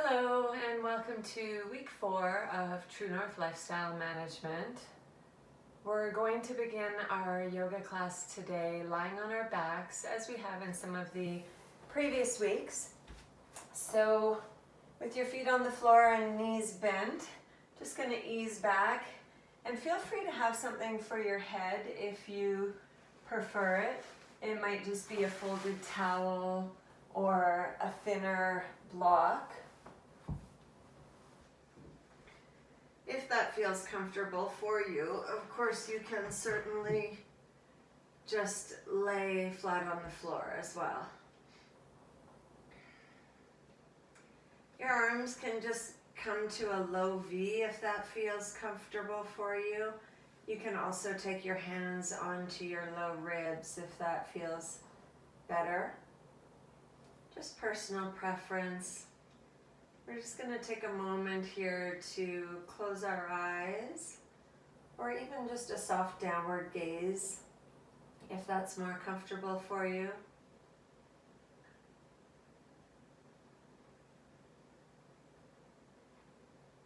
Hello and welcome to week 4 of TrueNTH Lifestyle Management. We're going to begin our yoga class today lying on our backs as we have in some of the previous weeks. So with your feet on the floor and knees bent, just going to ease back and feel free to have something for your head if you prefer it. It might just be a folded towel or a thinner block. If that feels comfortable for you, of course you can certainly just lay flat on the floor as well. Your arms can just come to a low V if that feels comfortable for you. You can also take your hands onto your low ribs if that feels better. Just personal preference. We're just going to take a moment here to close our eyes, or even just a soft downward gaze, if that's more comfortable for you.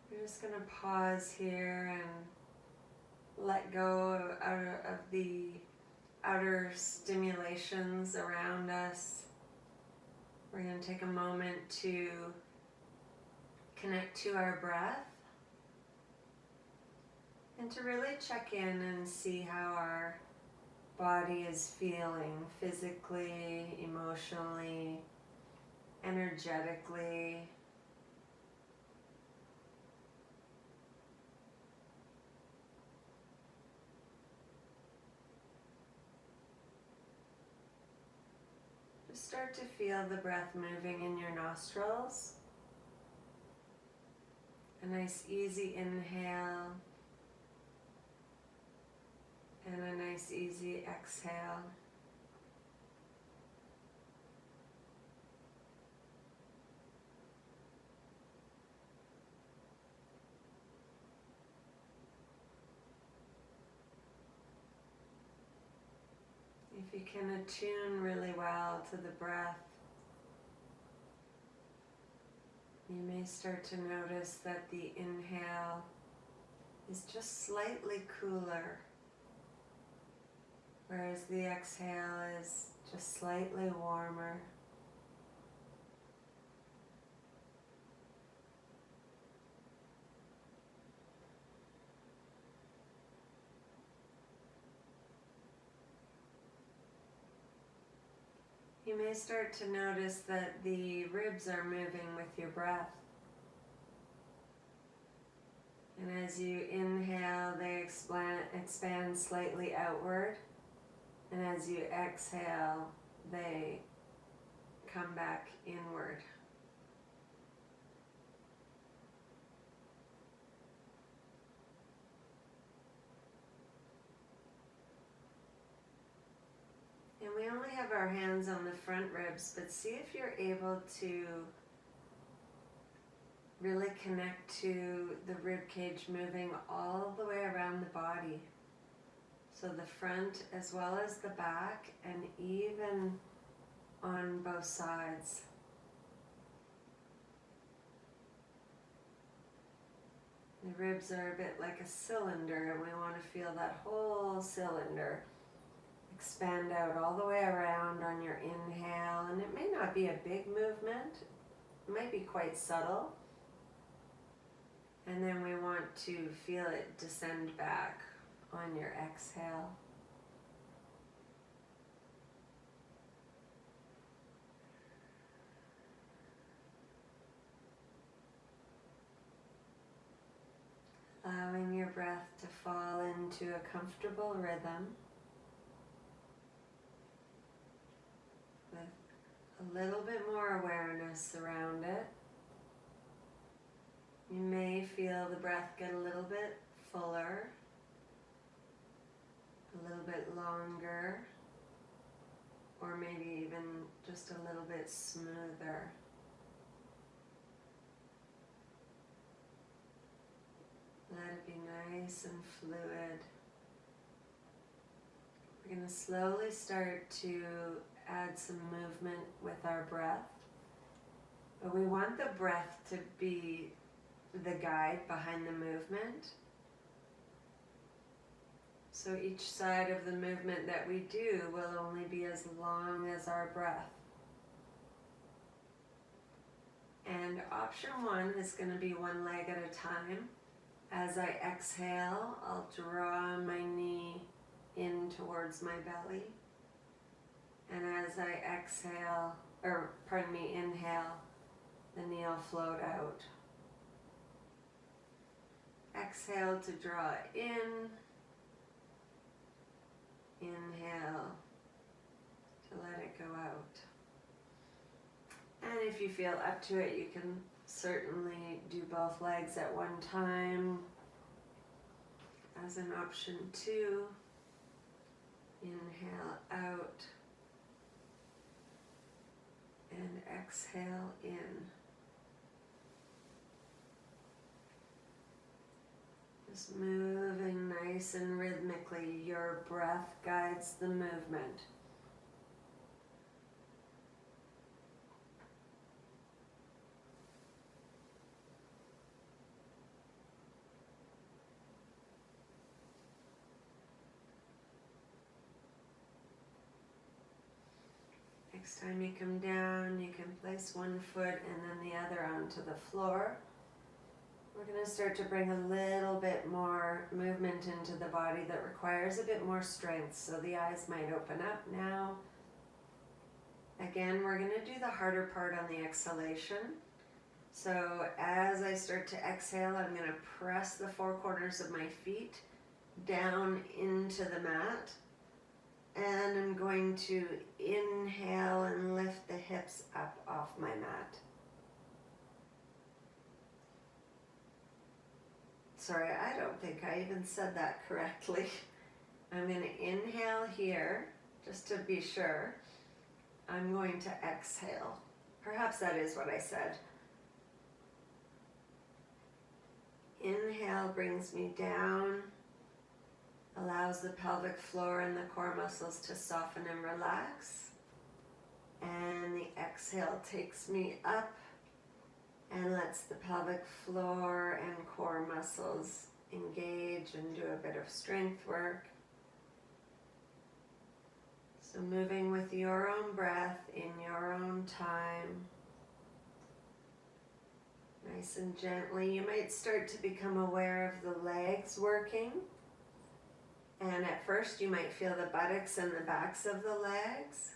We're just going to pause here and let go of the outer stimulations around us. We're going to take a moment to connect to our breath and to really check in and see how our body is feeling physically, emotionally, energetically. Just start to feel the breath moving in your nostrils. A nice easy inhale and a nice easy exhale. If you can attune really well to the breath, you may start to notice that the inhale is just slightly cooler, whereas the exhale is just slightly warmer. You may start to notice that the ribs are moving with your breath. And as you inhale, they expand slightly outward. And as you exhale, they come back inward. And we only have our hands on the front ribs, but see if you're able to really connect to the rib cage moving all the way around the body. So the front as well as the back, and even on both sides. The ribs are a bit like a cylinder, and we want to feel that whole cylinder expand out all the way around on your inhale. And it may not be a big movement, it might be quite subtle. And then we want to feel it descend back on your exhale. Allowing your breath to fall into a comfortable rhythm with a little bit more awareness around it. You may feel the breath get a little bit fuller, a little bit longer, or maybe even just a little bit smoother. Let it be nice and fluid. We're going to slowly start to add some movement with our breath. But we want the breath to be the guide behind the movement. So each side of the movement that we do will only be as long as our breath. And option 1 is going to be one leg at a time. As I exhale, I'll draw my knee in towards my belly. And as I inhale, the knee will float out. Exhale to draw in. Inhale to let it go out. And if you feel up to it, you can certainly do both legs at one time. As an option 2, inhale out and exhale in. Just moving nice and rhythmically. Your breath guides the movement. Next time you come down, you can place one foot and then the other onto the floor. We're going to start to bring a little bit more movement into the body that requires a bit more strength. So the eyes might open up now. Again, we're going to do the harder part on the exhalation. So as I start to exhale, I'm going to press the four corners of my feet down into the mat. And I'm going to inhale and lift the hips up off my mat. Sorry, I don't think I even said that correctly. I'm going to inhale here, just to be sure. I'm going to exhale. Perhaps that is what I said. Inhale brings me down, allows the pelvic floor and the core muscles to soften and relax. And the exhale takes me up and lets the pelvic floor and core muscles engage and do a bit of strength work. So moving with your own breath in your own time. Nice and gently. You might start to become aware of the legs working. And at first you might feel the buttocks and the backs of the legs.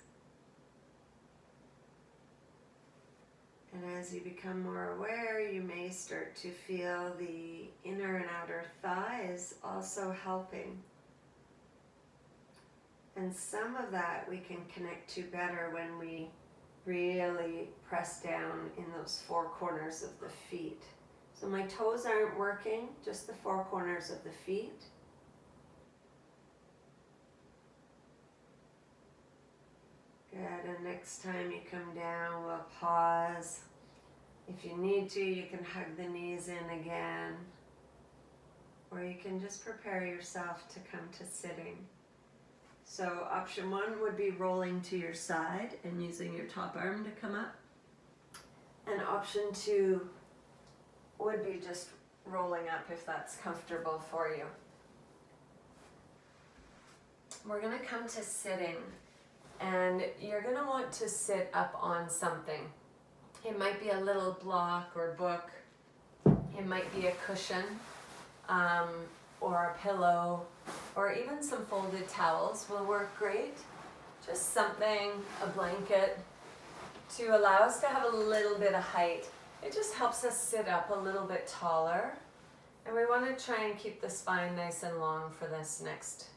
And as you become more aware, you may start to feel the inner and outer thighs also helping. And some of that we can connect to better when we really press down in those four corners of the feet. So my toes aren't working, just the four corners of the feet. Good, and next time you come down, we'll pause. If you need to, you can hug the knees in again. Or you can just prepare yourself to come to sitting. So option 1 would be rolling to your side and using your top arm to come up. And option 2 would be just rolling up if that's comfortable for you. We're going to come to sitting. And you're going to want to sit up on something. It might be a little block or book. It might be a cushion or a pillow, or even some folded towels will work great. Just something, a blanket, to allow us to have a little bit of height. It just helps us sit up a little bit taller. And we want to try and keep the spine nice and long for this next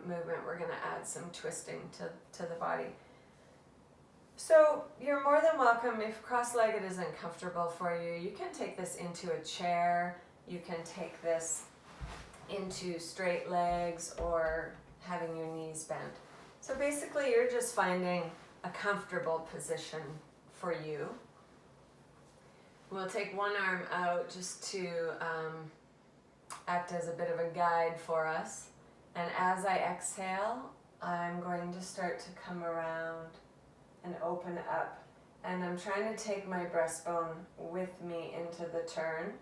movement. We're going to add some twisting to the body. So you're more than welcome, if cross-legged isn't comfortable for you, you can take this into a chair, you can take this into straight legs or having your knees bent. So basically you're just finding a comfortable position for you. We'll take one arm out just to act as a bit of a guide for us. And as I exhale, I'm going to start to come around and open up And I'm trying to take my breastbone with me into the turn.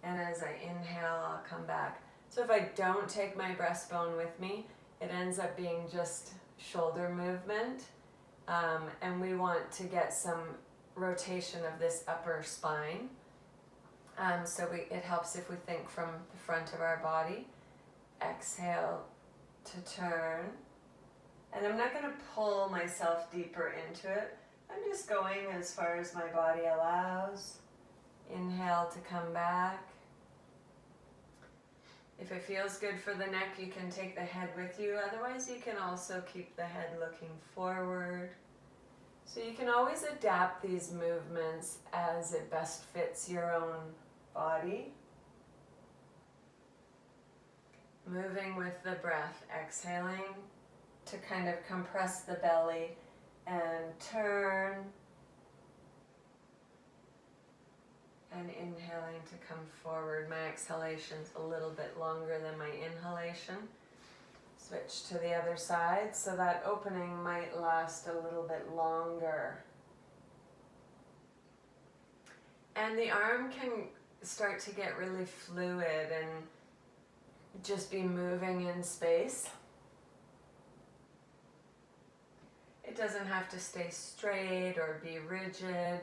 And as I inhale, I'll come back. So if I don't take my breastbone with me, it ends up being just shoulder movement. And we want to get some rotation of this upper spine. It helps if we think from the front of our body. Exhale to turn. And I'm not going to pull myself deeper into it. I'm just going as far as my body allows. Inhale to come back. If it feels good for the neck, you can take the head with you. Otherwise, you can also keep the head looking forward. So you can always adapt these movements as it best fits your own body. Moving with the breath, exhaling to kind of compress the belly and turn. And inhaling to come forward. My exhalation's a little bit longer than my inhalation. Switch to the other side, so that opening might last a little bit longer. And the arm can start to get really fluid and just be moving in space. It doesn't have to stay straight or be rigid.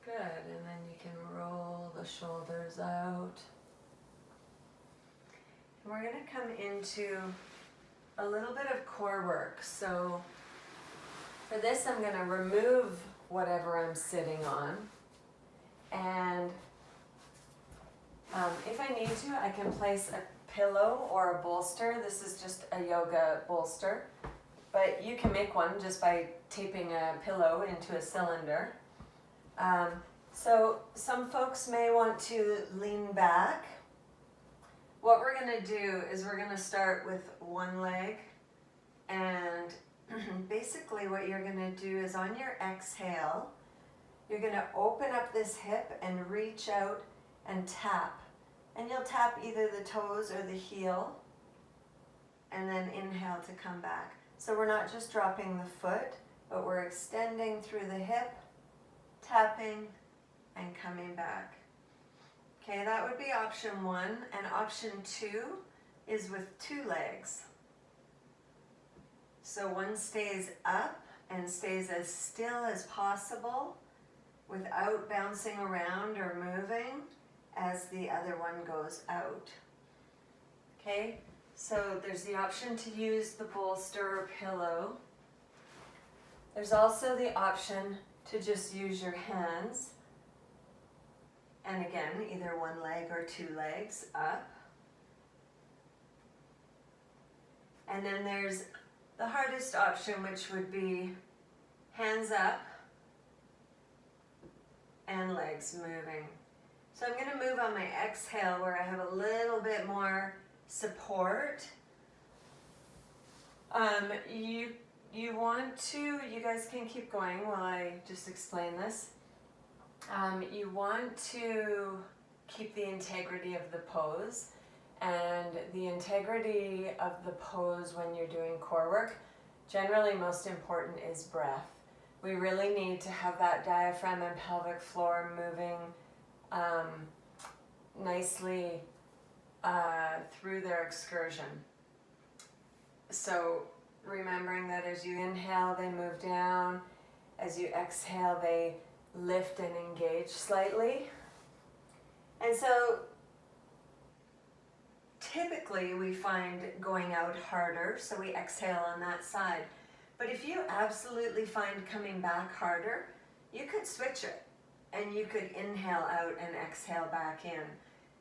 Good, and then you can roll the shoulders out. And we're going to come into a little bit of core work. So for this, I'm going to remove whatever I'm sitting on. And if I need to, I can place a pillow or a bolster. This is just a yoga bolster. But you can make one just by taping a pillow into a cylinder. So some folks may want to lean back. What we're going to do is we're going to start with one leg, and basically what you're going to do is on your exhale, you're going to open up this hip and reach out and tap. And you'll tap either the toes or the heel, and then inhale to come back. So we're not just dropping the foot, but we're extending through the hip, tapping, and coming back. Okay, that would be option one. And option two is with two legs. So one stays up and stays as still as possible without bouncing around or moving as the other one goes out. Okay, so there's the option to use the bolster or pillow. There's also the option to just use your hands. And again, either one leg or two legs up. And then there's the hardest option, which would be hands up and legs moving. So I'm going to move on my exhale where I have a little bit more support. You guys can keep going while I just explain this. You want to keep the integrity of the pose, and the integrity of the pose when you're doing core work, generally most important is breath. We really need to have that diaphragm and pelvic floor moving nicely through their excursion. So remembering that as you inhale, they move down. As you exhale, they lift and engage slightly. And so typically we find going out harder, so we exhale on that side. But if you absolutely find coming back harder, you could switch it and you could inhale out and exhale back in.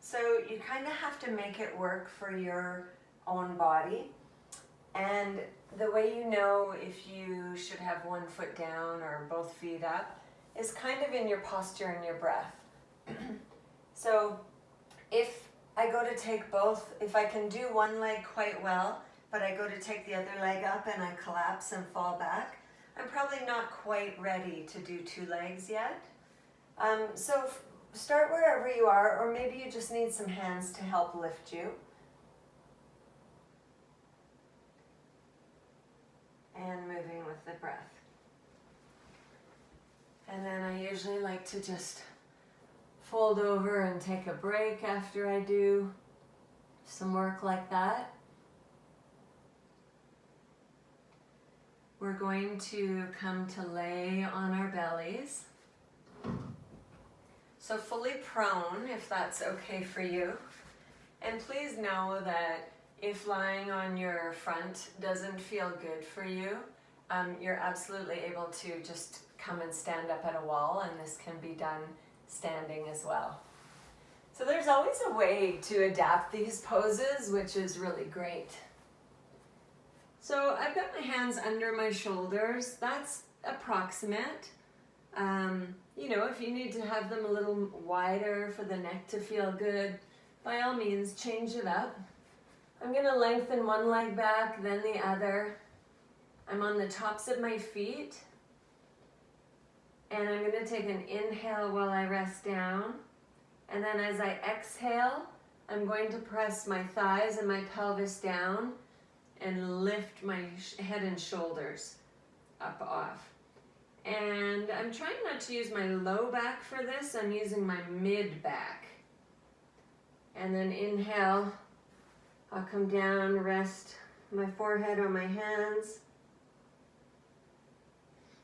So you kind of have to make it work for your own body. And the way you know if you should have one foot down or both feet up is kind of in your posture and your breath. So if I go to take both, if I can do one leg quite well, but I go to take the other leg up and I collapse and fall back, I'm probably not quite ready to do 2 legs yet. So start wherever you are, or maybe you just need some hands to help lift you. And moving with the breath. And then I usually like to just fold over and take a break after I do some work like that. We're going to come to lay on our bellies. So fully prone, if that's okay for you. And please know that if lying on your front doesn't feel good for you, you're absolutely able to just come and stand up at a wall, and this can be done standing as well. So there's always a way to adapt these poses, which is really great. So I've got my hands under my shoulders. That's approximate. You know, if you need to have them a little wider for the neck to feel good, by all means, change it up. I'm going to lengthen one leg back, then the other. I'm on the tops of my feet. And I'm going to take an inhale while I rest down. And then as I exhale, I'm going to press my thighs and my pelvis down and lift my head and shoulders up off. And I'm trying not to use my low back for this. I'm using my mid back. And then inhale, I'll come down, rest my forehead on my hands.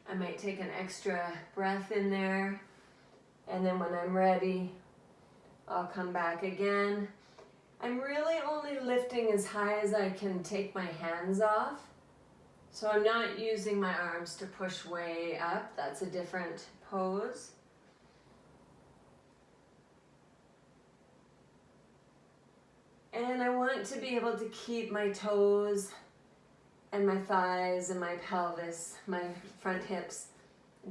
I might take an extra breath in there. And then when I'm ready, I'll come back again. I'm really only lifting as high as I can take my hands off. So I'm not using my arms to push way up. That's a different pose. And I want to be able to keep my toes and my thighs and my pelvis, my front hips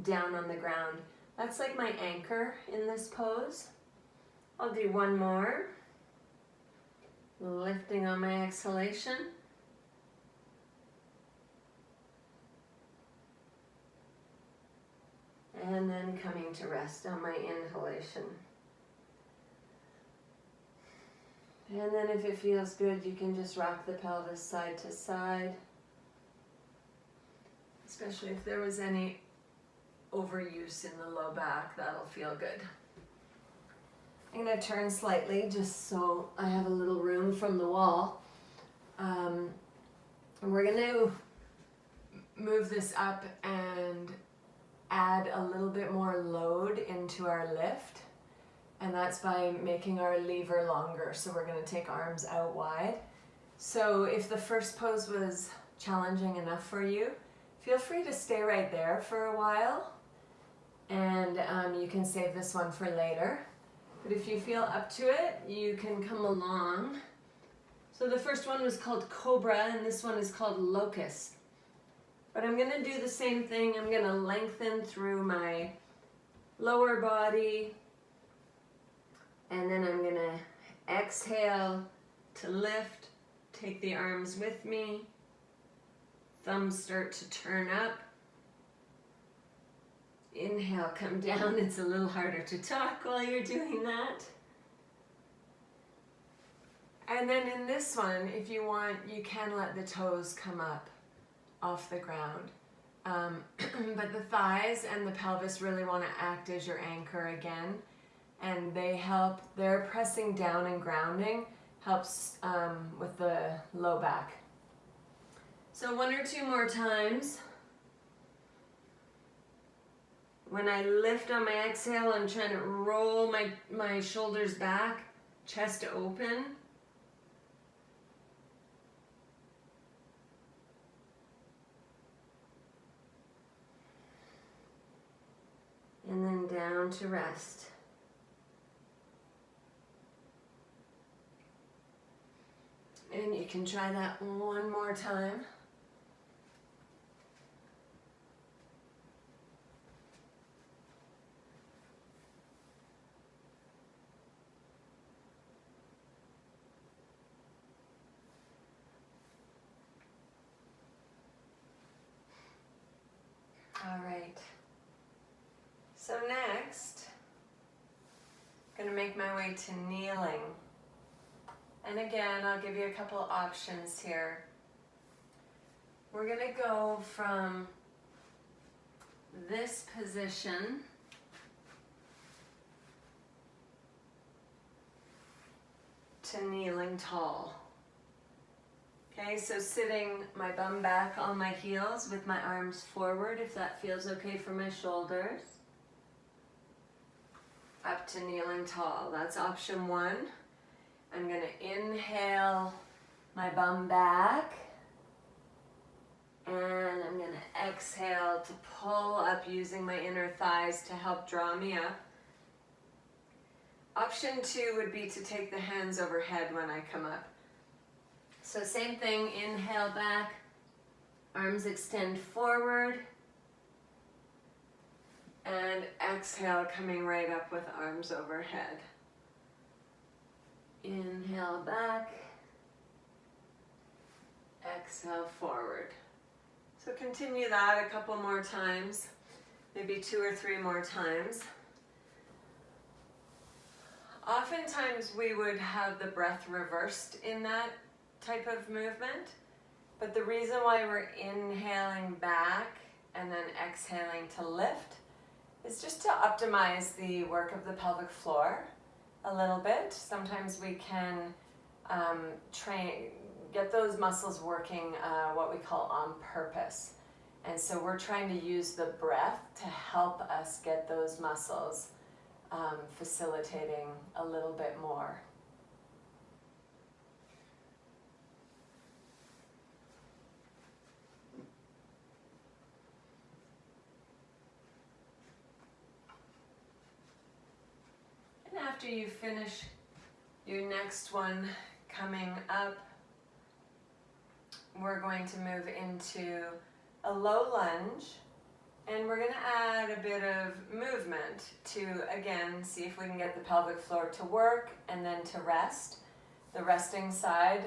down on the ground. That's like my anchor in this pose. I'll do one more. Lifting on my exhalation. And then coming to rest on my inhalation. And then if it feels good, you can just rock the pelvis side to side. Especially if there was any overuse in the low back, that'll feel good. I'm going to turn slightly just so I have a little room from the wall. And we're going to move this up and add a little bit more load into our lift. And that's by making our lever longer. So we're going to take arms out wide. So if the first pose was challenging enough for you, feel free to stay right there for a while. And you can save this one for later. But if you feel up to it, you can come along. So the first one was called Cobra, and this one is called Locust. But I'm going to do the same thing. I'm going to lengthen through my lower body. And then I'm going to exhale to lift. Take the arms with me. Thumbs start to turn up. Inhale, come down. It's a little harder to talk while you're doing that. And then in this one, if you want, you can let the toes come up off the ground. But the thighs and the pelvis really want to act as your anchor again. And they help, their pressing down and grounding helps with the low back. So one or two more times. When I lift on my exhale, I'm trying to roll my shoulders back, chest open. And then down to rest. And you can try that one more time. So next, I'm going to make my way to kneeling. And again, I'll give you a couple options here. We're going to go from this position to kneeling tall. Okay, so sitting my bum back on my heels with my arms forward, if that feels okay for my shoulders. Up to kneeling tall, that's option one. I'm gonna inhale my bum back, and I'm gonna exhale to pull up using my inner thighs to help draw me up. Option two would be to take the hands overhead when I come up. So same thing, inhale back, arms extend forward, and exhale coming right up with arms overhead. Inhale back, exhale forward. So continue that a couple more times, maybe 2 or 3 more times. Oftentimes we would have the breath reversed in that type of movement, but the reason why we're inhaling back and then exhaling to lift is just to optimize the work of the pelvic floor a little bit. Sometimes we can get those muscles working what we call on purpose. And so we're trying to use the breath to help us get those muscles facilitating a little bit more. And after you finish your next one coming up, we're going to move into a low lunge, and we're going to add a bit of movement to, again, see if we can get the pelvic floor to work and then to rest. The resting side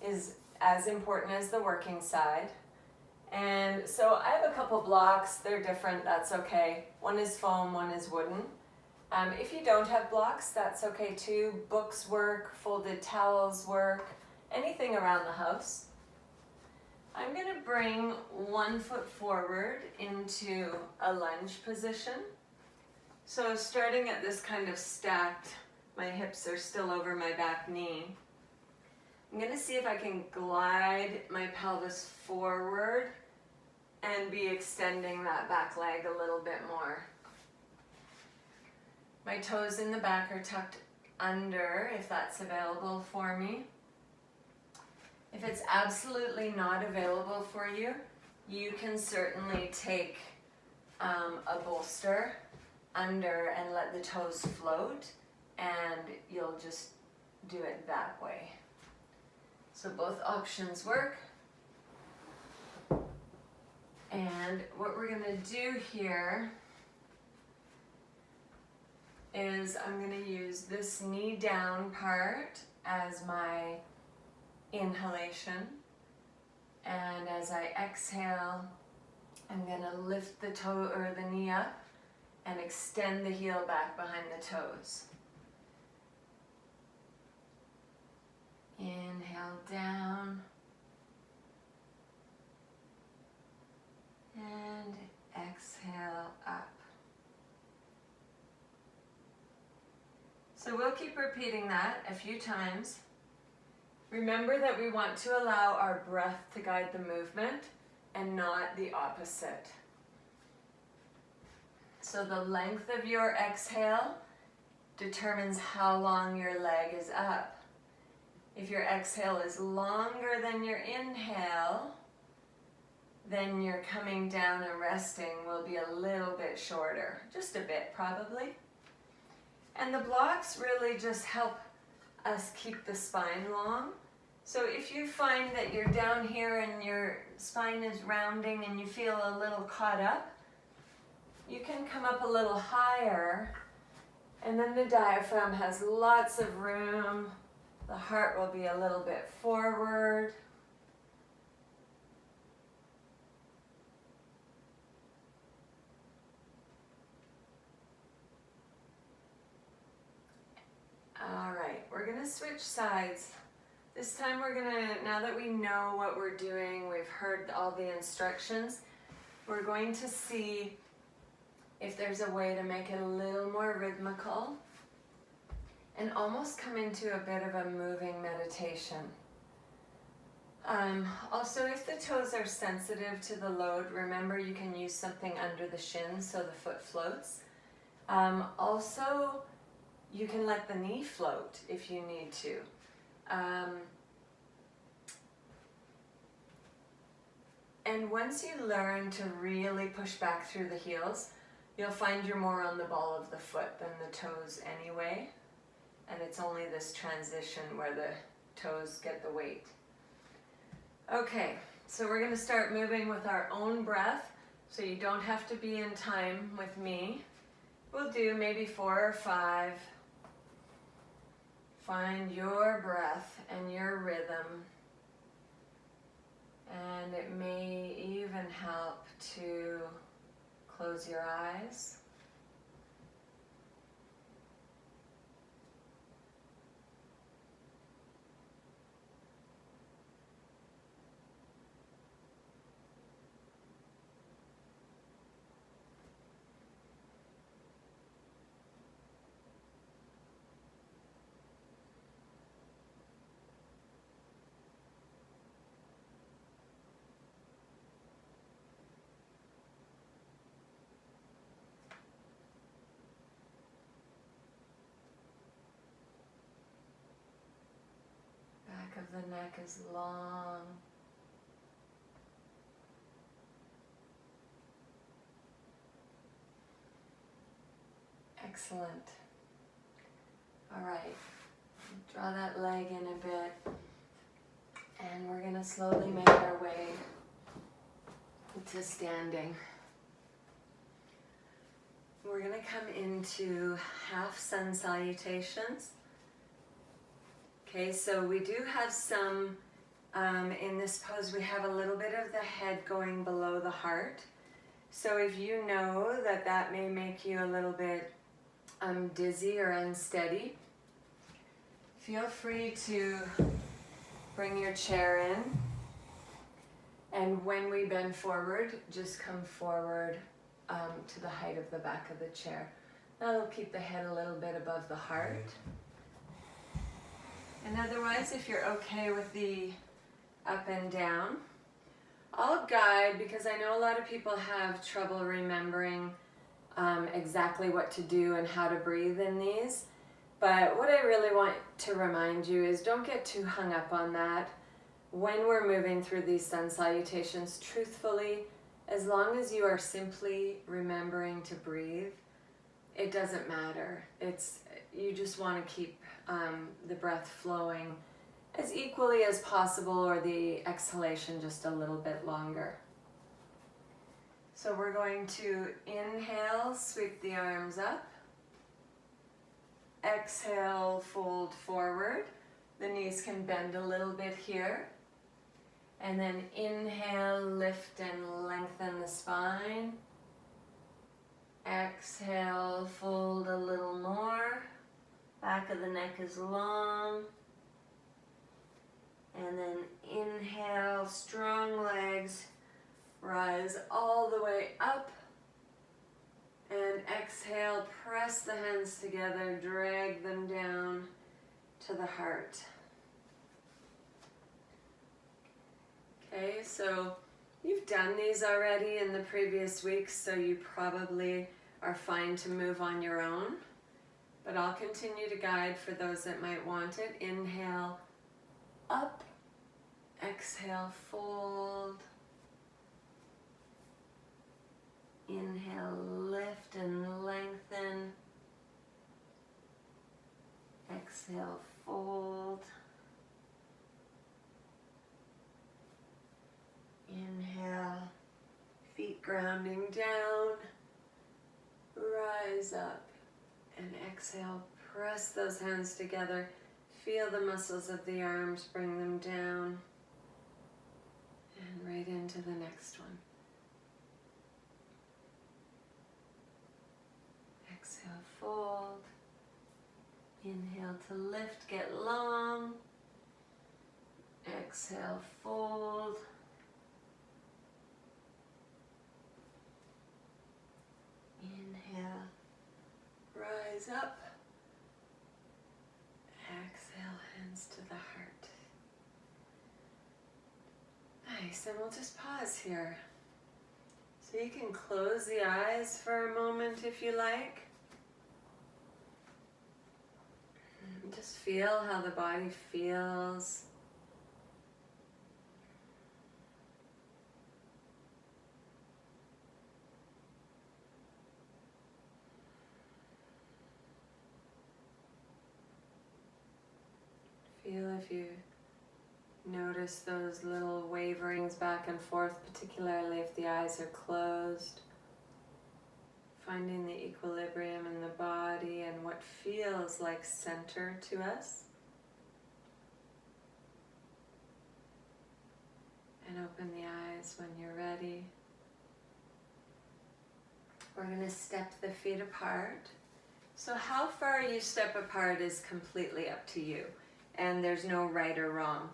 is as important as the working side. And so I have a couple blocks. They're different. That's okay. One is foam, one is wooden. If you don't have blocks, that's okay too. Books work, folded towels work, anything around the house. I'm going to bring one foot forward into a lunge position. So starting at this kind of stacked, my hips are still over my back knee. I'm going to see if I can glide my pelvis forward and be extending that back leg a little bit more. My toes in the back are tucked under if that's available for me. If it's absolutely not available for you, you can certainly take a bolster under and let the toes float, and you'll just do it that way. So both options work. And what we're going to do here is I'm going to use this knee down part as my inhalation, and as I exhale, I'm going to lift the toe or the knee up and extend the heel back behind the toes. Inhale down and exhale up. So we'll keep repeating that a few times. Remember that we want to allow our breath to guide the movement and not the opposite. So the length of your exhale determines how long your leg is up. If your exhale is longer than your inhale, then your coming down and resting will be a little bit shorter, just a bit probably. And the blocks really just help us keep the spine long. So if you find that you're down here and your spine is rounding and you feel a little caught up, you can come up a little higher, and then the diaphragm has lots of room. The heart will be a little bit forward. All right, we're gonna switch sides. This time we're gonna, now that we know what we're doing, we've heard all the instructions, we're going to see if there's a way to make it a little more rhythmical and almost come into a bit of a moving meditation. Also, if the toes are sensitive to the load, remember you can use something under the shins so the foot floats. Also, you can let the knee float if you need to. And once you learn to really push back through the heels, you'll find you're more on the ball of the foot than the toes anyway. And it's only this transition where the toes get the weight. Okay, so we're going to start moving with our own breath, so you don't have to be in time with me. We'll do maybe 4 or 5. Find your breath and your rhythm. And it may even help to close your eyes. Back of the neck is long. Excellent. All right, draw that leg in a bit, and we're going to slowly make our way to standing. We're going to come into half sun salutations. Okay, so we do have some, in this pose, we have a little bit of the head going below the heart. So if you know that that may make you a little bit dizzy or unsteady, feel free to bring your chair in. And when we bend forward, just come forward to the height of the back of the chair. That'll keep the head a little bit above the heart. And otherwise, if you're okay with the up and down, I'll guide, because I know a lot of people have trouble remembering exactly what to do and how to breathe in these. But what I really want to remind you is don't get too hung up on that. When we're moving through these sun salutations, truthfully, as long as you are simply remembering to breathe, it doesn't matter. You just want to keep the breath flowing as equally as possible, or the exhalation just a little bit longer. So we're going to inhale, sweep the arms up. Exhale, fold forward. The knees can bend a little bit here. And then inhale, lift and lengthen the spine. Exhale, fold a little more. Back of the neck is long. And then inhale, strong legs, rise all the way up. And exhale, press the hands together, drag them down to the heart. Okay, so you've done these already in the previous weeks, so you probably are fine to move on your own. But I'll continue to guide for those that might want it. Inhale, up. Exhale, fold. Inhale, lift and lengthen. Exhale, fold. Inhale, feet grounding down. Rise up. And exhale, press those hands together. Feel the muscles of the arms, bring them down. And right into the next one. Exhale, fold. Inhale to lift, get long. Exhale, fold. Inhale, rise up. Exhale, hands to the heart. Nice, and we'll just pause here. So you can close the eyes for a moment if you like. And just feel how the body feels. Feel if you notice those little waverings back and forth, particularly if the eyes are closed. Finding the equilibrium in the body and what feels like center to us. And open the eyes when you're ready. We're going to step the feet apart. So how far you step apart is completely up to you. And there's no right or wrong.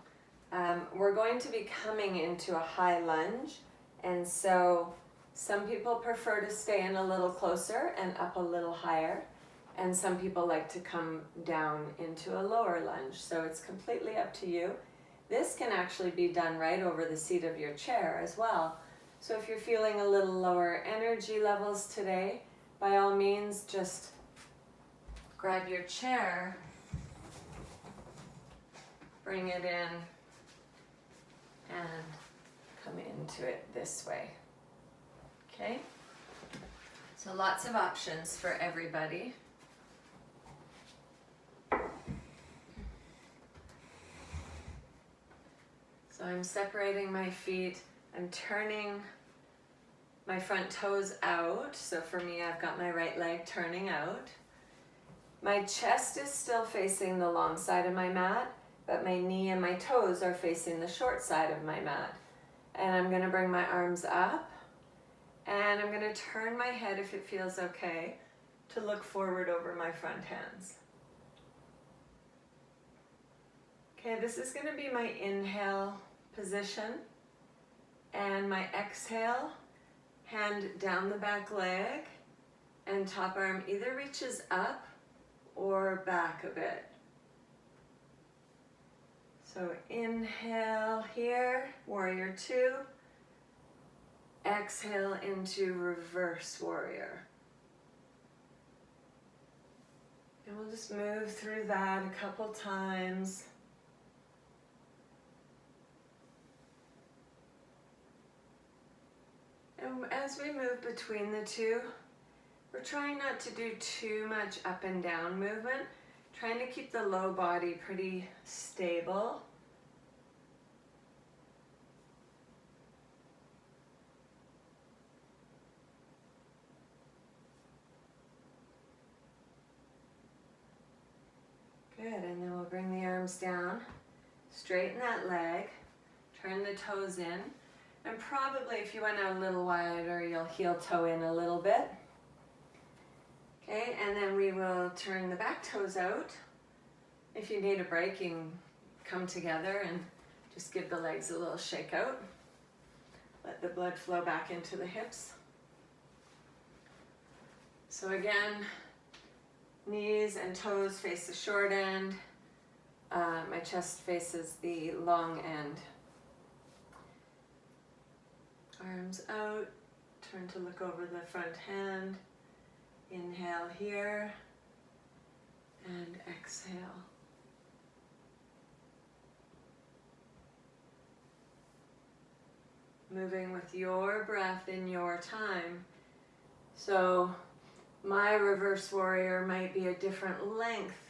We're going to be coming into a high lunge, and so some people prefer to stay in a little closer and up a little higher, and some people like to come down into a lower lunge, so it's completely up to you. This can actually be done right over the seat of your chair as well. So if you're feeling a little lower energy levels today, by all means just grab your chair, bring it in, and come into it this way. Okay? So lots of options for everybody. So I'm separating my feet. I'm turning my front toes out. So for me, I've got my right leg turning out. My chest is still facing the long side of my mat, but my knee and my toes are facing the short side of my mat. And I'm going to bring my arms up, and I'm going to turn my head, if it feels okay, to look forward over my front hands. Okay, this is going to be my inhale position, and my exhale, hand down the back leg, and top arm either reaches up or back a bit. So inhale here, warrior two. Exhale into reverse warrior. And we'll just move through that a couple times. And as we move between the two, we're trying not to do too much up and down movement, trying to keep the low body pretty stable. Good, and then we'll bring the arms down, straighten that leg, turn the toes in, and probably if you went out a little wider, you'll heel toe in a little bit. Okay, and then we will turn the back toes out. If you need a break, you can come together and just give the legs a little shake out. Let the blood flow back into the hips. So again, knees and toes face the short end. My chest faces the long end. Arms out, turn to look over the front hand. Inhale here, and exhale. Moving with your breath in your time. So my reverse warrior might be a different length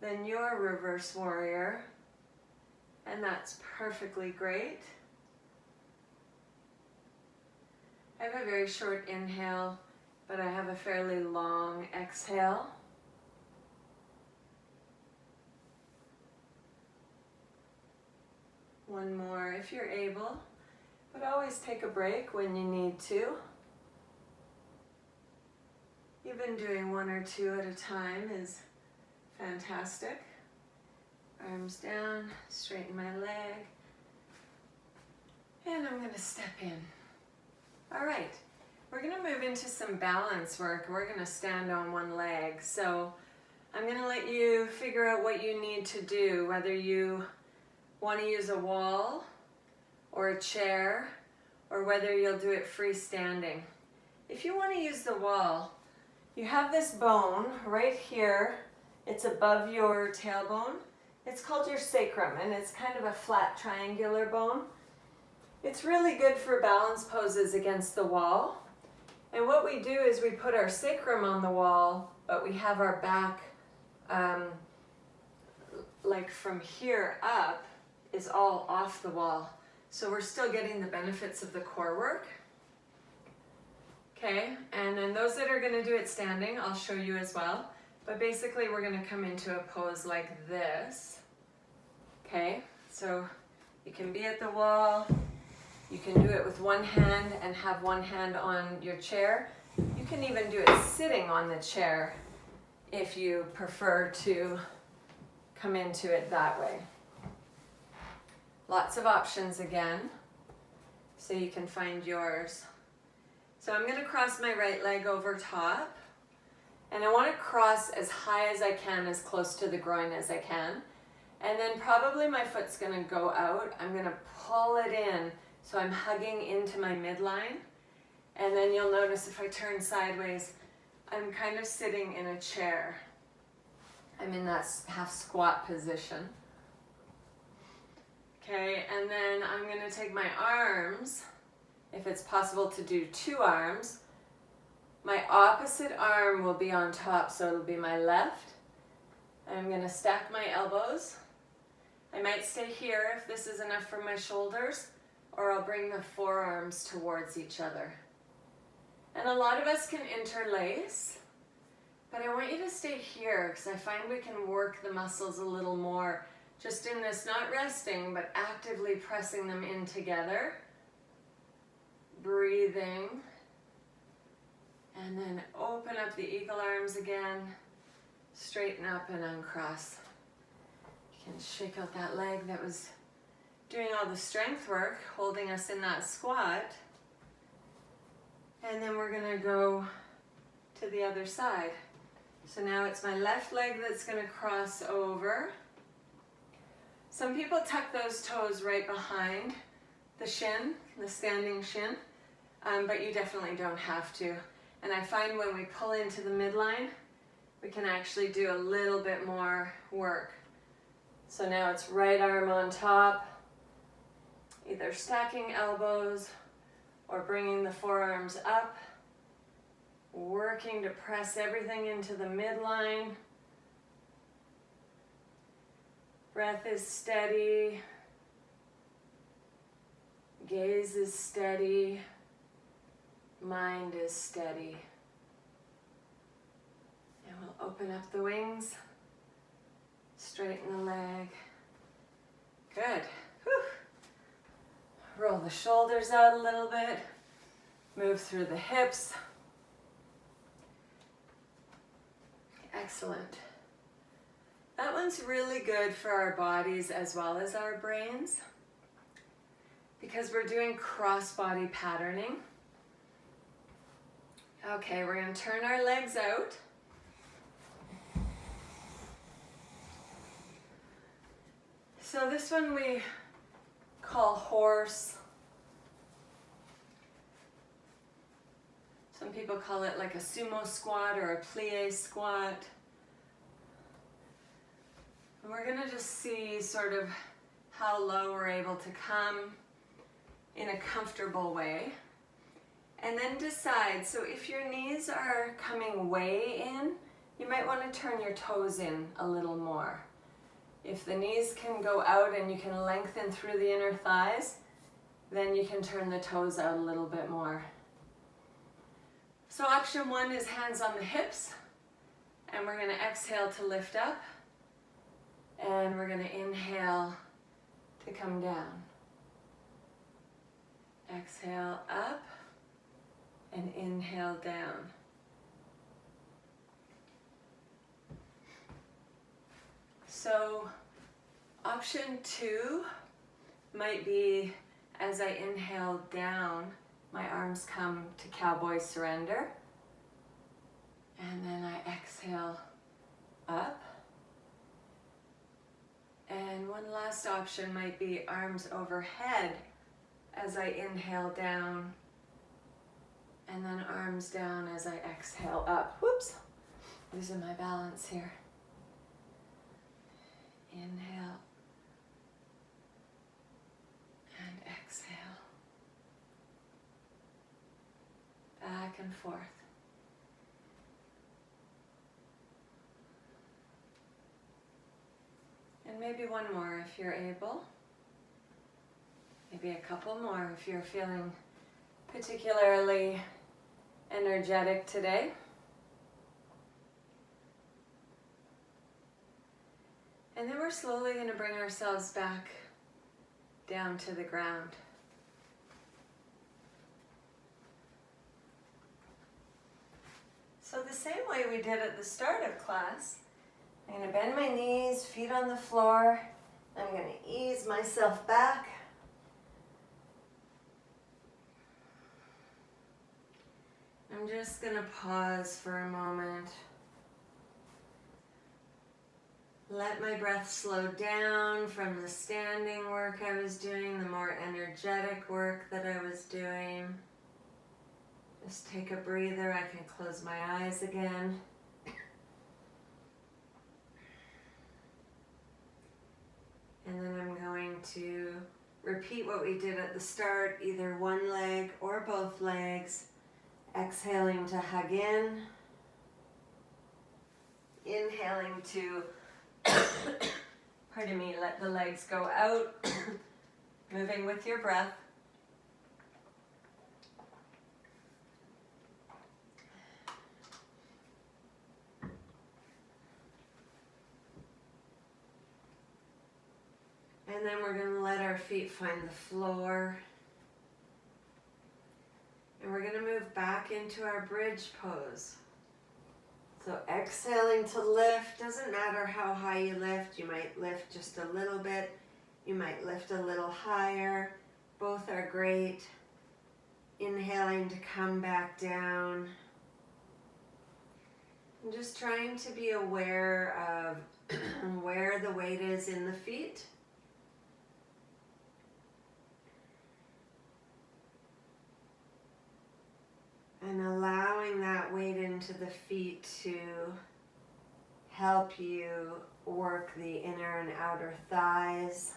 than your reverse warrior, and that's perfectly great. I have a very short inhale, but I have a fairly long exhale. One more if you're able, but always take a break when you need to. Even doing one or two at a time is Fantastic. Arms down, straighten my leg. And I'm gonna step in. All right, we're gonna move into some balance work. We're gonna stand on one leg. So I'm gonna let you figure out what you need to do, whether you wanna use a wall or a chair, or whether you'll do it freestanding. If you wanna use the wall, you have this bone right here. It's above your tailbone. It's called your sacrum, and it's kind of a flat triangular bone. It's really good for balance poses against the wall. And what we do is we put our sacrum on the wall, but we have our back, like from here up, is all off the wall. So we're still getting the benefits of the core work. Okay, and then those that are gonna do it standing, I'll show you as well. But basically we're gonna come into a pose like this. Okay, so you can be at the wall, you can do it with one hand and have one hand on your chair. You can even do it sitting on the chair if you prefer to come into it that way. Lots of options again, so you can find yours. So I'm gonna cross my right leg over top, and I wanna cross as high as I can, as close to the groin as I can. And then probably my foot's gonna go out. I'm gonna pull it in, so I'm hugging into my midline. And then you'll notice if I turn sideways, I'm kind of sitting in a chair. I'm in that half squat position. Okay, and then I'm gonna take my arms, if it's possible to do 2 arms. My opposite arm will be on top, so it'll be my left. I'm gonna stack my elbows. I might stay here if this is enough for my shoulders, or I'll bring the forearms towards each other. And a lot of us can interlace, but I want you to stay here because I find we can work the muscles a little more just in this, not resting, but actively pressing them in together. Breathing. And then open up the eagle arms again. Straighten up and uncross. You can shake out that leg that was doing all the strength work, holding us in that squat. And then we're gonna go to the other side. So now it's my left leg that's gonna cross over. Some people tuck those toes right behind the shin, the standing shin, but you definitely don't have to. And I find when we pull into the midline, we can actually do a little bit more work. So now it's right arm on top, either stacking elbows or bringing the forearms up, working to press everything into the midline. Breath is steady, gaze is steady, mind is steady. And we'll open up the wings, straighten the leg. Good. Whew. Roll the shoulders out a little bit, move through the hips. Excellent. That one's really good for our bodies as well as our brains because we're doing cross-body patterning. Okay, we're going to turn our legs out. So this one we call horse. Some people call it like a sumo squat or a plie squat. And we're going to just see sort of how low we're able to come in a comfortable way. And then decide, so if your knees are coming way in, you might want to turn your toes in a little more. If the knees can go out and you can lengthen through the inner thighs, then you can turn the toes out a little bit more. So option 1 is hands on the hips, and we're going to exhale to lift up, and we're going to inhale to come down. Exhale up and inhale down. So option 2 might be, as I inhale down, my arms come to cowboy surrender. And then I exhale up. And one last option might be arms overhead as I inhale down, and then arms down as I exhale up. Whoops, losing my balance here. Inhale and exhale. Back and forth. And maybe one more if you're able. Maybe a couple more if you're feeling particularly energetic today. And then we're slowly going to bring ourselves back down to the ground. So the same way we did at the start of class, I'm going to bend my knees, feet on the floor. I'm going to ease myself back. I'm just going to pause for a moment. Let my breath slow down from the standing work I was doing, the more energetic work that I was doing. Just take a breather. I can close my eyes again. And then I'm going to repeat what we did at the start, either one leg or both legs. Exhaling to hug in. Inhaling to, pardon me, let the legs go out. Moving with your breath. And then we're going to let our feet find the floor. And we're going to move back into our bridge pose. So exhaling to lift. Doesn't matter how high you lift. You might lift just a little bit. You might lift a little higher. Both are great. Inhaling to come back down. I'm just trying to be aware of where the weight is in the feet. And allowing that weight into the feet to help you work the inner and outer thighs.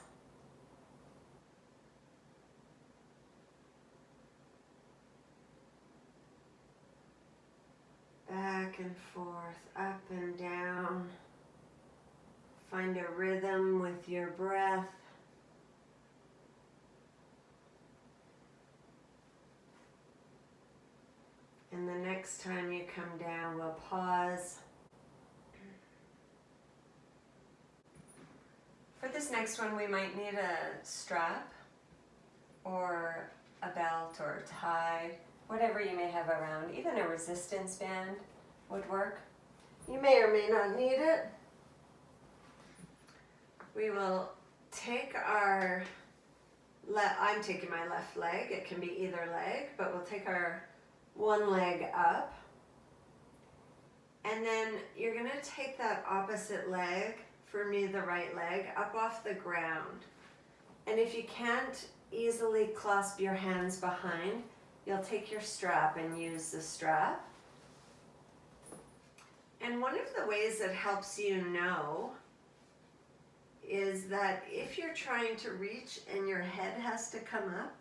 Back and forth, up and down. Find a rhythm with your breath. And the next time you come down, we'll pause. For this next one, we might need a strap or a belt or a tie, whatever you may have around. Even a resistance band would work. You may or may not need it. We will take our, I'm taking my left leg, it can be either leg, but we'll take our one leg up, and then you're going to take that opposite leg, for me the right leg, up off the ground. And if you can't easily clasp your hands behind, you'll take your strap and use the strap. And one of the ways that helps you know is that if you're trying to reach and your head has to come up,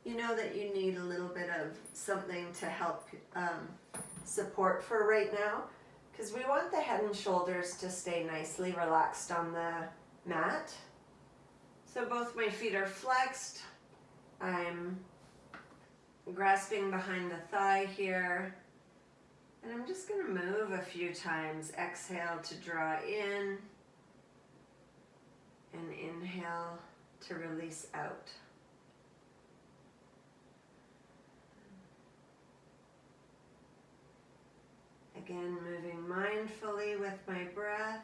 you know that you need a little bit of something to help support for right now, because we want the head and shoulders to stay nicely relaxed on the mat. So both my feet are flexed. I'm grasping behind the thigh here. And I'm just going to move a few times. Exhale to draw in, and inhale to release out. Again, moving mindfully with my breath.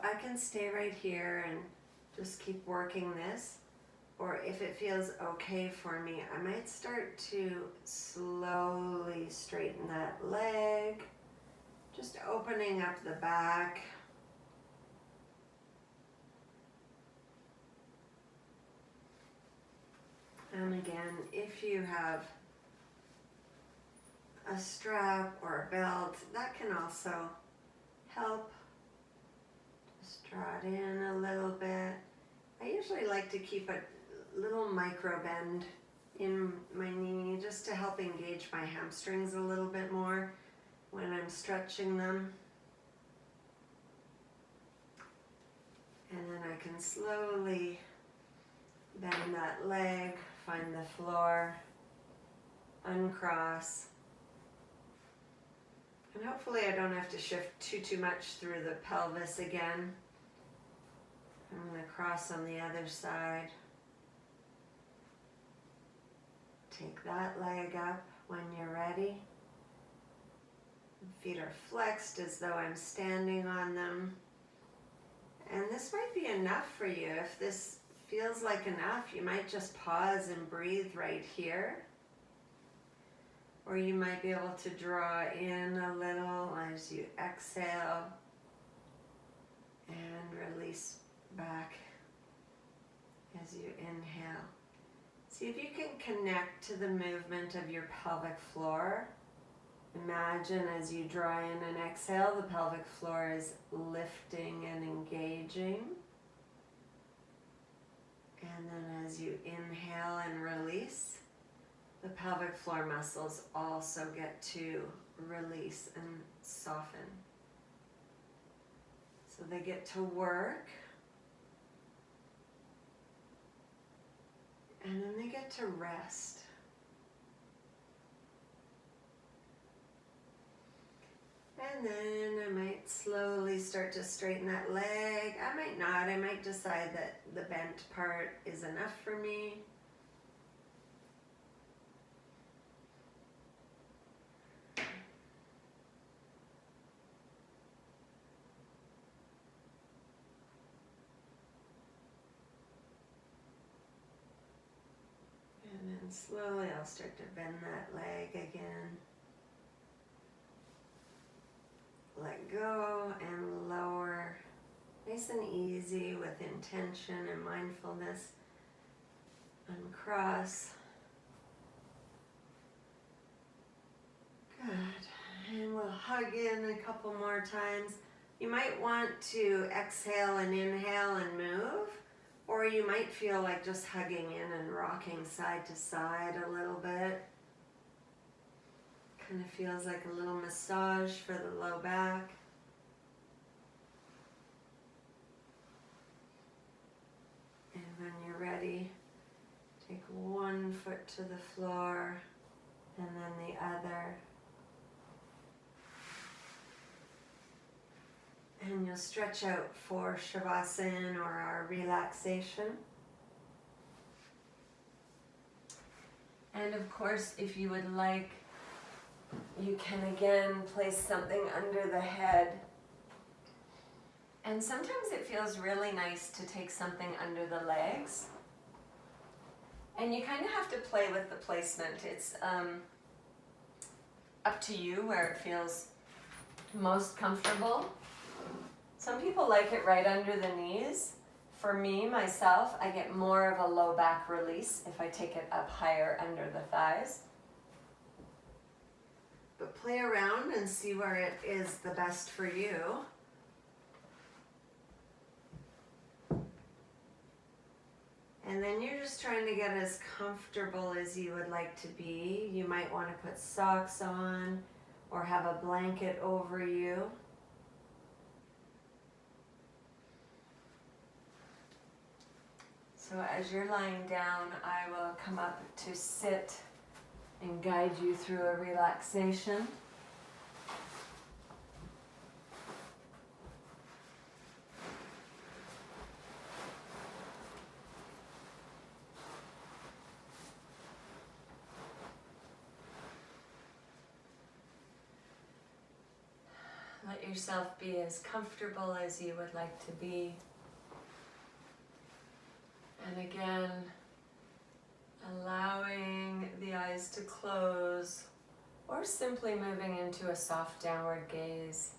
I can stay right here and just keep working this. Or if it feels okay for me, I might start to slowly straighten that leg, just opening up the back. And again, if you have a strap or a belt, that can also help. Just draw it in a little bit. I usually like to keep a little micro bend in my knee just to help engage my hamstrings a little bit more when I'm stretching them. And then I can slowly bend that leg, find the floor, uncross. And hopefully I don't have to shift too much through the pelvis again. I'm going to cross on the other side. Take that leg up when you're ready. Feet are flexed as though I'm standing on them. And this might be enough for you. If this feels like enough, you might just pause and breathe right here. Or you might be able to draw in a little as you exhale and release back as you inhale. See if you can connect to the movement of your pelvic floor. Imagine as you draw in and exhale, the pelvic floor is lifting and engaging. And then as you inhale and release, the pelvic floor muscles also get to release and soften. So they get to work. And then they get to rest. And then I might slowly start to straighten that leg. I might not. I might decide that the bent part is enough for me. And then slowly I'll start to bend that leg again. Let go and lower, nice and easy with intention and mindfulness. Uncross. Good. And we'll hug in a couple more times. You might want to exhale and inhale and move, or you might feel like just hugging in and rocking side to side a little bit. Kind of feels like a little massage for the low back. And when you're ready, take one foot to the floor and then the other. And you'll stretch out for Shavasana or our relaxation. And of course, if you would like, you can again place something under the head. And sometimes it feels really nice to take something under the legs. And you kind of have to play with the placement. It's up to you where it feels most comfortable. Some people like it right under the knees. For me, myself, I get more of a low back release if I take it up higher under the thighs. But play around and see where it is the best for you. And then you're just trying to get as comfortable as you would like to be. You might want to put socks on or have a blanket over you. So as you're lying down, I will come up to sit and guide you through a relaxation. Let yourself be as comfortable as you would like to be. And again, allowing the eyes to close or simply moving into a soft downward gaze.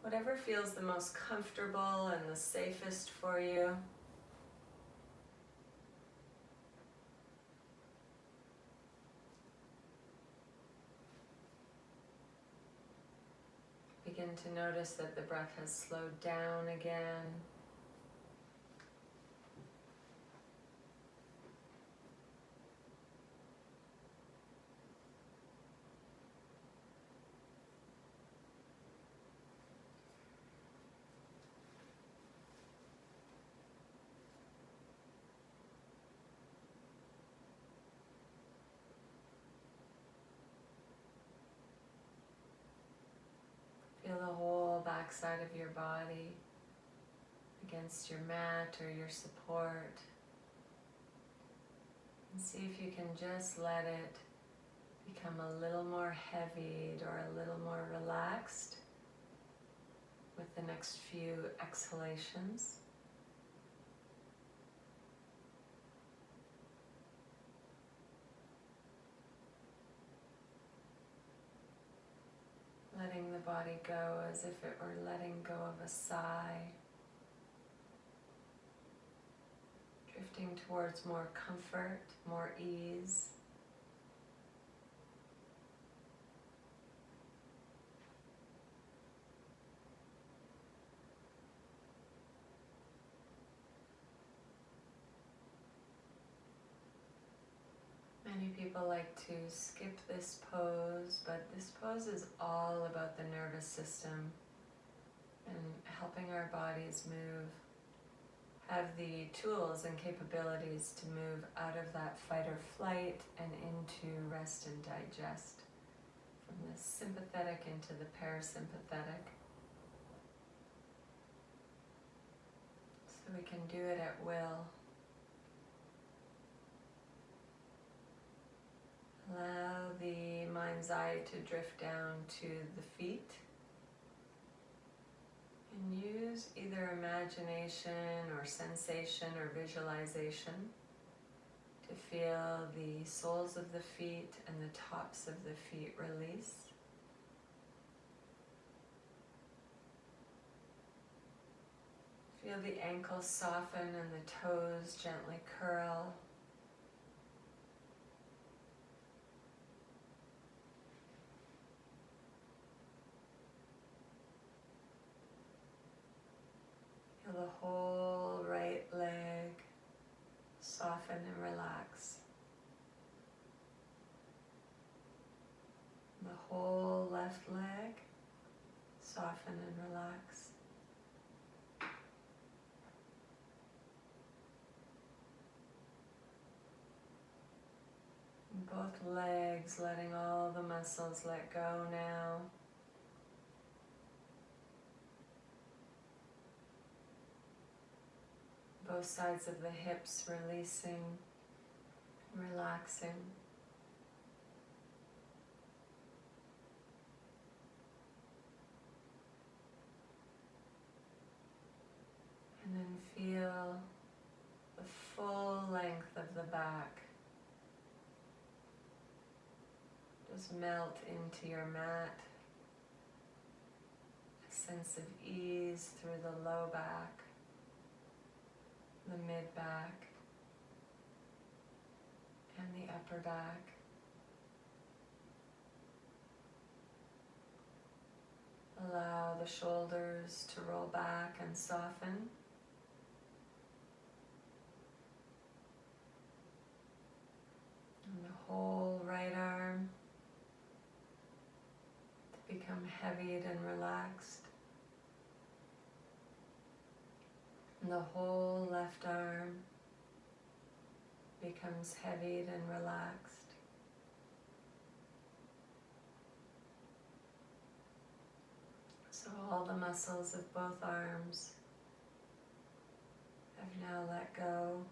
Whatever feels the most comfortable and the safest for you. Begin to notice that the breath has slowed down again. Feel the whole backside of your body against your mat or your support. And see if you can just let it become a little more heavied or a little more relaxed with the next few exhalations. Letting the body go as if it were letting go of a sigh. Drifting towards more comfort, more ease. Many people like to skip this pose, but this pose is all about the nervous system and helping our bodies move, have the tools and capabilities to move out of that fight or flight and into rest and digest, from the sympathetic into the parasympathetic. So we can do it at will. Allow the mind's eye to drift down to the feet. And use either imagination or sensation or visualization to feel the soles of the feet and the tops of the feet release. Feel the ankles soften and the toes gently curl. Feel the whole right leg soften and relax. The whole left leg soften and relax. And both legs letting all the muscles let go now. Both sides of the hips releasing, relaxing. And then feel the full length of the back just melt into your mat. A sense of ease through the low back, the mid back, and the upper back. Allow the shoulders to roll back and soften. And the whole right arm to become heavied and relaxed. And the whole left arm becomes heavied and relaxed. So all the muscles of both arms have now let go.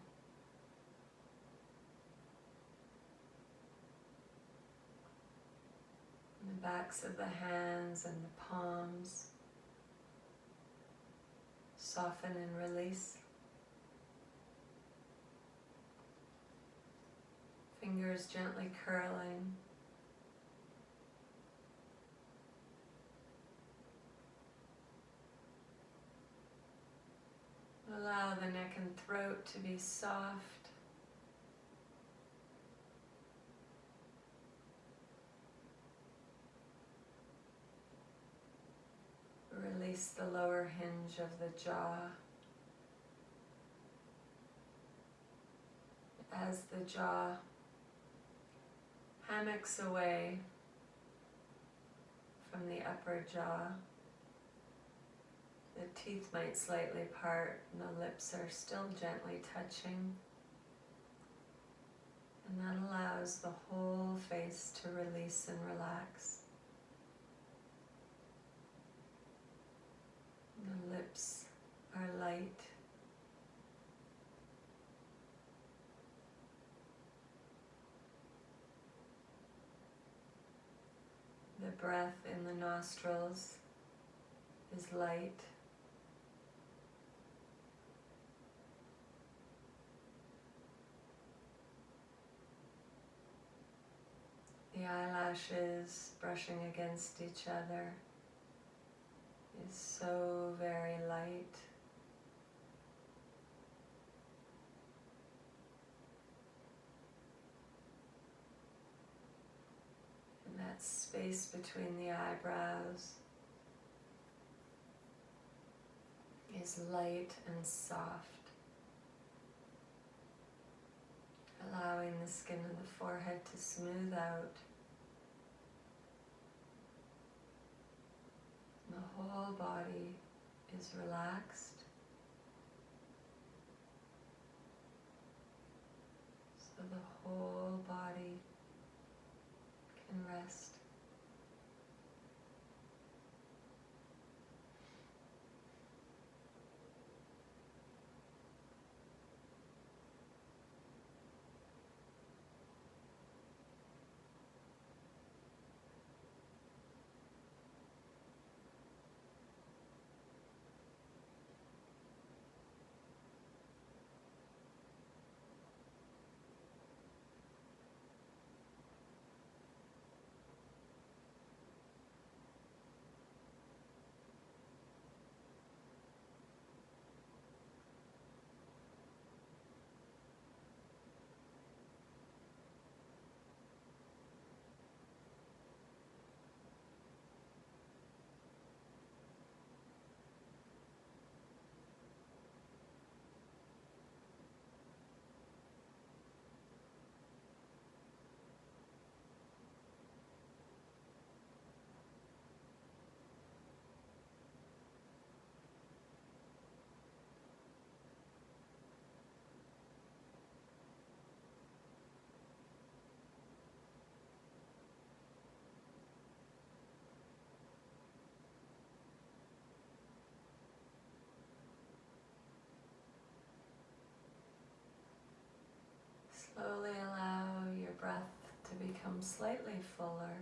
And the backs of the hands and the palms soften and release. Fingers gently curling. Allow the neck and throat to be soft. Release the lower hinge of the jaw. As the jaw hammocks away from the upper jaw, the teeth might slightly part and the lips are still gently touching. And that allows the whole face to release and relax. The lips are light. The breath in the nostrils is light. The eyelashes brushing against each other is so very light. And that space between the eyebrows is light and soft, allowing the skin of the forehead to smooth out. The whole body is relaxed, so the whole body can rest. Slowly allow your breath to become slightly fuller,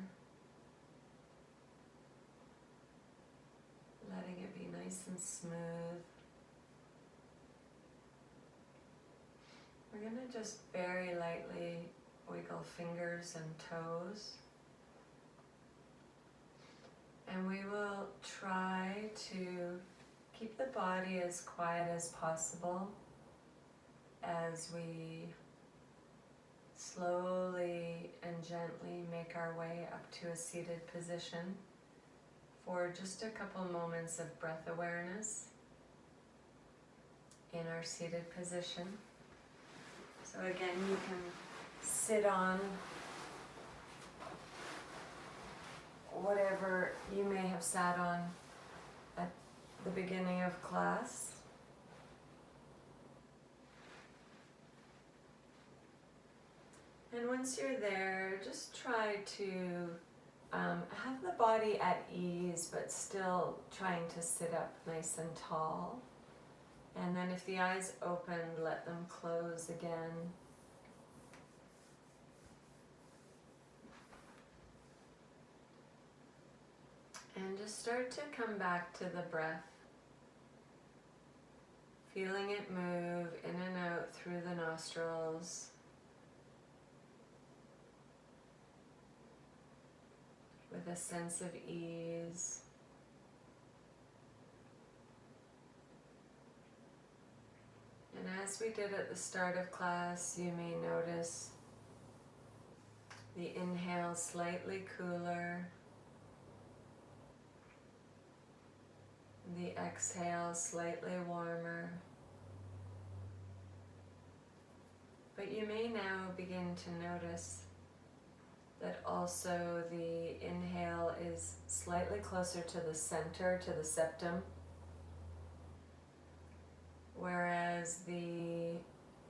letting it be nice and smooth. We're going to just very lightly wiggle fingers and toes. And we will try to keep the body as quiet as possible as we slowly and gently make our way up to a seated position for just a couple moments of breath awareness in our seated position. So again, you can sit on whatever you may have sat on at the beginning of class. And once you're there, just try to have the body at ease, but still trying to sit up nice and tall. And then if the eyes open, let them close again. And just start to come back to the breath. Feeling it move in and out through the nostrils. With a sense of ease. And as we did at the start of class, you may notice the inhale slightly cooler, the exhale slightly warmer. But you may now begin to notice that also the inhale is slightly closer to the center, to the septum, whereas the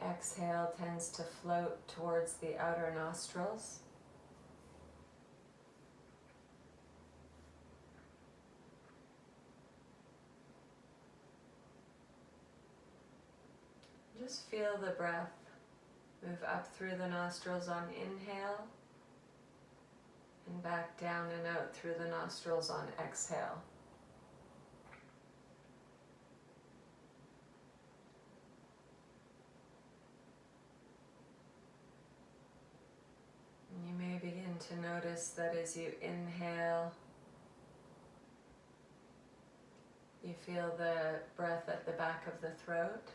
exhale tends to float towards the outer nostrils. Just feel the breath move up through the nostrils on inhale and back down and out through the nostrils on exhale. And you may begin to notice that as you inhale, you feel the breath at the back of the throat.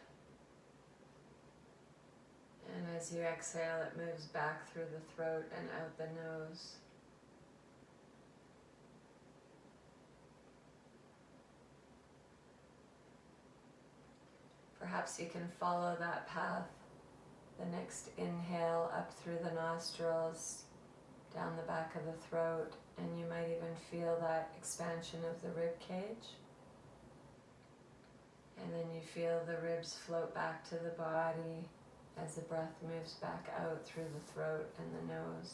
And as you exhale, it moves back through the throat and out the nose. Perhaps you can follow that path. The next inhale up through the nostrils, down the back of the throat, and you might even feel that expansion of the rib cage. And then you feel the ribs float back to the body as the breath moves back out through the throat and the nose.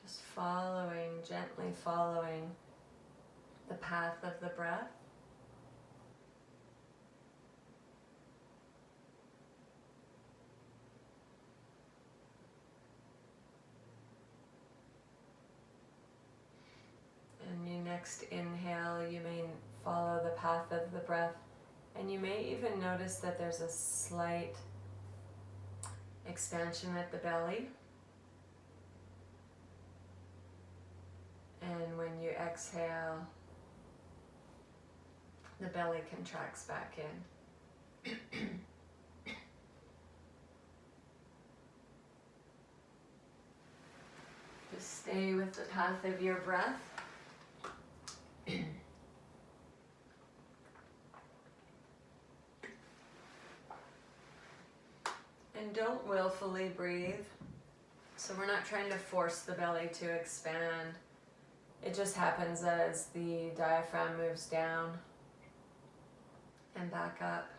Just following, gently following the path of the breath. And you next inhale, you may follow the path of the breath. And you may even notice that there's a slight expansion at the belly. And when you exhale, the belly contracts back in. Just stay with the path of your breath. And don't willfully breathe. So we're not trying to force the belly to expand. It just happens as the diaphragm moves down and back up.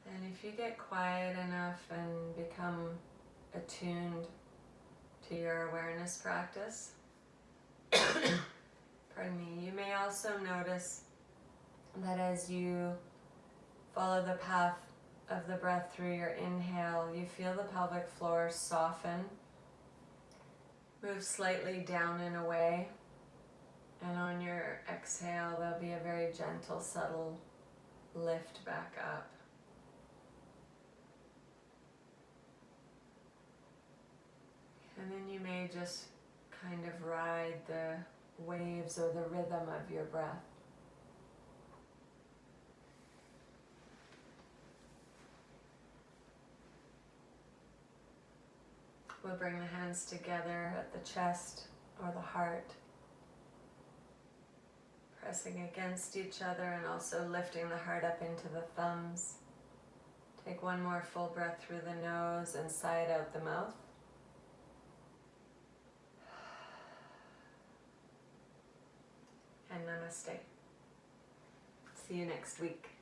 And if you get quiet enough and become attuned to your awareness practice, pardon me, you may also notice that as you follow the path of the breath through your inhale, you feel the pelvic floor soften, move slightly down and away, and on your exhale there'll be a very gentle, subtle lift back up. And then you may just kind of ride the waves or the rhythm of your breath. We'll bring the hands together at the chest or the heart, pressing against each other and also lifting the heart up into the thumbs. Take one more full breath through the nose and sigh it out the mouth. And namaste. See you next week.